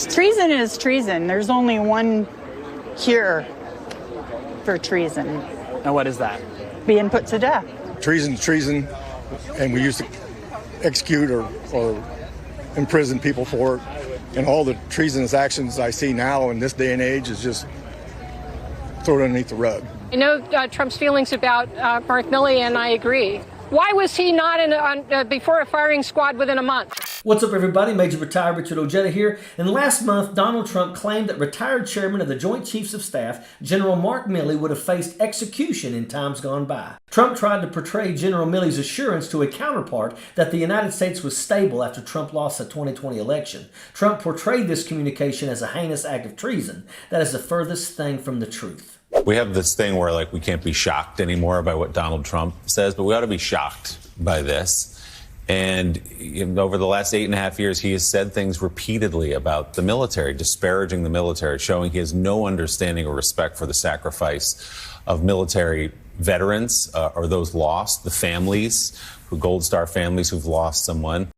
exist. Treason is treason. There's only one cure for treason. And what is that? Being put to death. Treason's treason, and we used to execute or imprison people for it. And all the treasonous actions I see now in this day and age is just thrown underneath the rug. I know Trump's feelings about Mark Milley, and I agree. Why was he not before a firing squad within a month? What's up, everybody? Major Retired Richard Ojeda here. And last month, Donald Trump claimed that retired chairman of the Joint Chiefs of Staff, General Mark Milley, would have faced execution in times gone by. Trump tried to portray General Milley's assurance to a counterpart that the United States was stable after Trump lost the 2020 election. Trump portrayed this communication as a heinous act of treason. That is the furthest thing from the truth. We have this thing where, like, we can't be shocked anymore by what Donald Trump says, but we ought to be shocked by this. And over the last 8.5 years, he has said things repeatedly about the military, disparaging the military, showing he has no understanding or respect for the sacrifice of military veterans or those lost, the families, Gold Star families who've lost someone.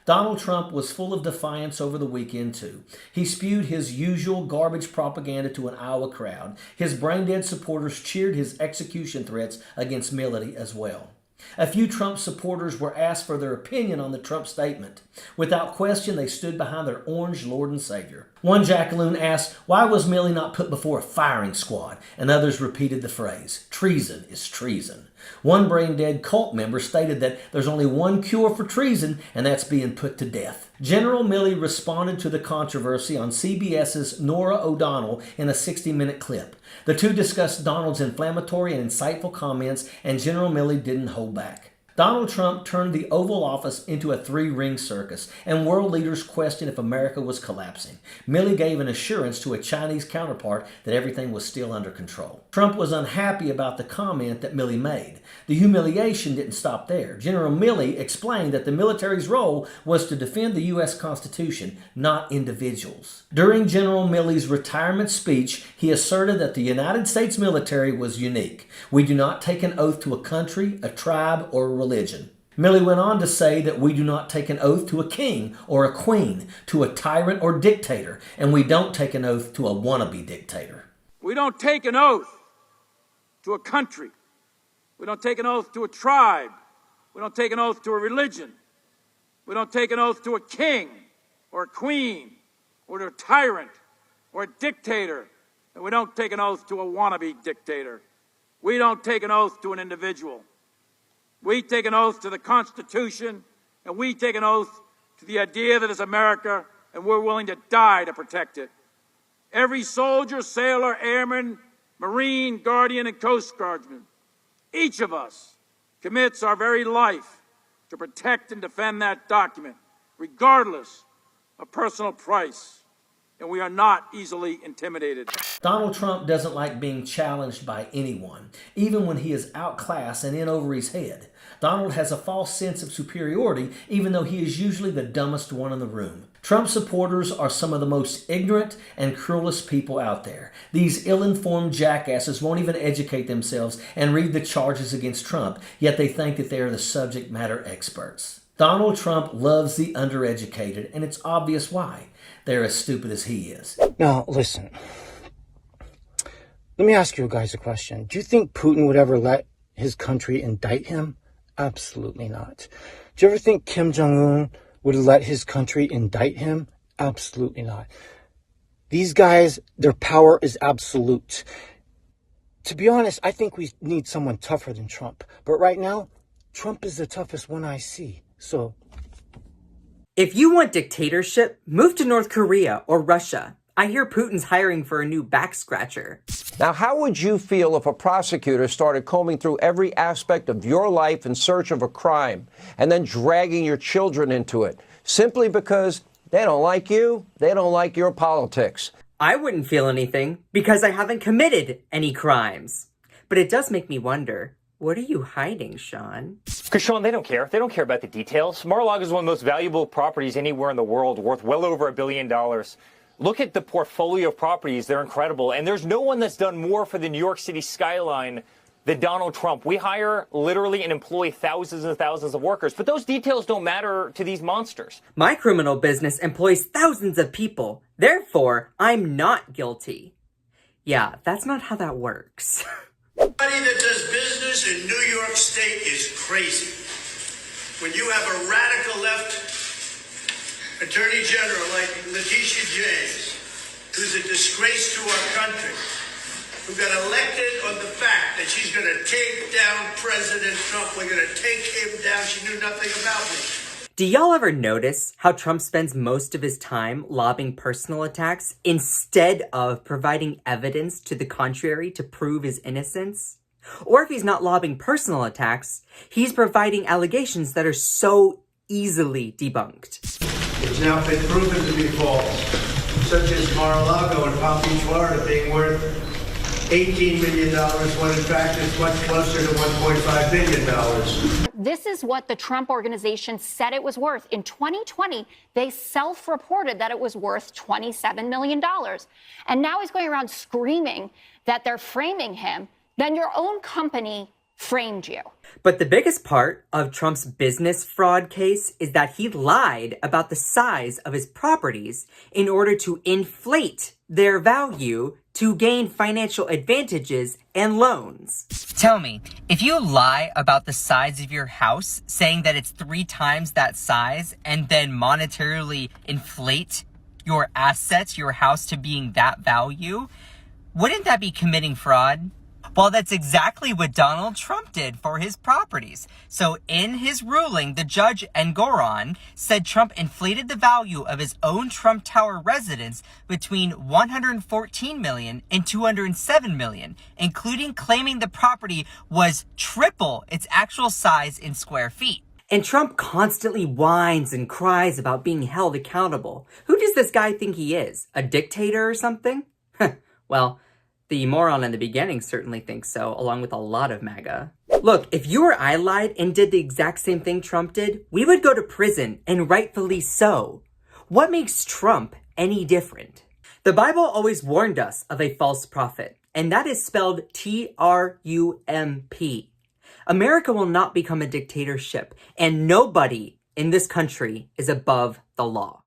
Donald Trump was full of defiance over the weekend, too. He spewed his usual garbage propaganda to an Iowa crowd. His brain-dead supporters cheered his execution threats against Milley as well. A few Trump supporters were asked for their opinion on the Trump statement. Without question, they stood behind their orange Lord and Savior. One jackaloon asked, why was Milley not put before a firing squad? And others repeated the phrase, treason is treason. One brain-dead cult member stated that there's only one cure for treason, and that's being put to death. General Milley responded to the controversy on CBS's Norah O'Donnell in a 60-minute clip. The two discussed Donald's inflammatory and insightful comments, and General Milley didn't hold back. Donald Trump turned the Oval Office into a three-ring circus, and world leaders questioned if America was collapsing. Milley gave an assurance to a Chinese counterpart that everything was still under control. Trump was unhappy about the comment that Milley made. The humiliation didn't stop there. General Milley explained that the military's role was to defend the U.S. Constitution, not individuals. During General Milley's retirement speech, he asserted that the United States military was unique. We do not take an oath to a country, a tribe, or a religion. Milley went on to say that we do not take an oath to a king or a queen, to a tyrant or dictator, and we don't take an oath to a wannabe dictator. We don't take an oath to a country. We don't take an oath to a tribe. We don't take an oath to a religion. We don't take an oath to a king or a queen or to a tyrant or a dictator. And we don't take an oath to a wannabe dictator. We don't take an oath to an individual. We take an oath to the Constitution, and we take an oath to the idea that is America, and we're willing to die to protect it. Every soldier, sailor, airman, Marine, Guardian, and Coast Guardsman, each of us commits our very life to protect and defend that document, regardless of personal price. And we are not easily intimidated. Donald Trump doesn't like being challenged by anyone, even when he is outclassed and in over his head. Donald has a false sense of superiority, even though he is usually the dumbest one in the room. Trump supporters are some of the most ignorant and cruelest people out there. These ill-informed jackasses won't even educate themselves and read the charges against Trump, yet they think that they are the subject matter experts. Donald Trump loves the undereducated, and it's obvious why. They're as stupid as he is. Now, listen. Let me ask you guys a question. Do you think Putin would ever let his country indict him? Absolutely not. Do you ever think Kim Jong-un would let his country indict him? Absolutely not. These guys, their power is absolute. To be honest, I think we need someone tougher than Trump. But right now, Trump is the toughest one I see. So, if you want dictatorship, move to North Korea or Russia. I hear Putin's hiring for a new back scratcher. Now, how would you feel if a prosecutor started combing through every aspect of your life in search of a crime and then dragging your children into it simply because they don't like you, they don't like your politics? I wouldn't feel anything because I haven't committed any crimes. But it does make me wonder, what are you hiding, Sean? Because, Sean, they don't care. They don't care about the details. Mar-a-Lago is one of the most valuable properties anywhere in the world, worth well over $1 billion. Look at the portfolio of properties. They're incredible. And there's no one that's done more for the New York City skyline than Donald Trump. We hire literally and employ thousands and thousands of workers, but those details don't matter to these monsters. My criminal business employs thousands of people. Therefore, I'm not guilty. Yeah, that's not how that works. Anybody that does business in New York State is crazy. When you have a radical left attorney general like Letitia James, who's a disgrace to our country, who got elected on the fact that she's going to take down President Trump. We're going to take him down. She knew nothing about me. Do y'all ever notice how Trump spends most of his time lobbing personal attacks instead of providing evidence to the contrary to prove his innocence? Or if he's not lobbing personal attacks, he's providing allegations that are so easily debunked. It's now been proven to be false, such as Mar-a-Lago and Palm Beach, Florida being worth $18 million, when in fact it's much closer to $1.5 billion. This is what the Trump Organization said it was worth. In 2020, they self-reported that it was worth $27 million. And now he's going around screaming that they're framing him. Then your own company framed you. But the biggest part of Trump's business fraud case is that he lied about the size of his properties in order to inflate their value to gain financial advantages and loans. Tell me, if you lie about the size of your house, saying that it's 3 times that size, and then monetarily inflate your assets, your house, to being that value, wouldn't that be committing fraud? Well, that's exactly what Donald Trump did for his properties. So in his ruling, the judge Engoron said Trump inflated the value of his own Trump Tower residence between $114 million and $207 million, including claiming the property was triple its actual size in square feet. And Trump constantly whines and cries about being held accountable. Who does this guy think he is? A dictator or something? Well, the moron in the beginning certainly thinks so, along with a lot of MAGA. Look, if you or I lied and did the exact same thing Trump did, we would go to prison, and rightfully so. What makes Trump any different? The Bible always warned us of a false prophet, and that is spelled Trump. America will not become a dictatorship, and nobody in this country is above the law.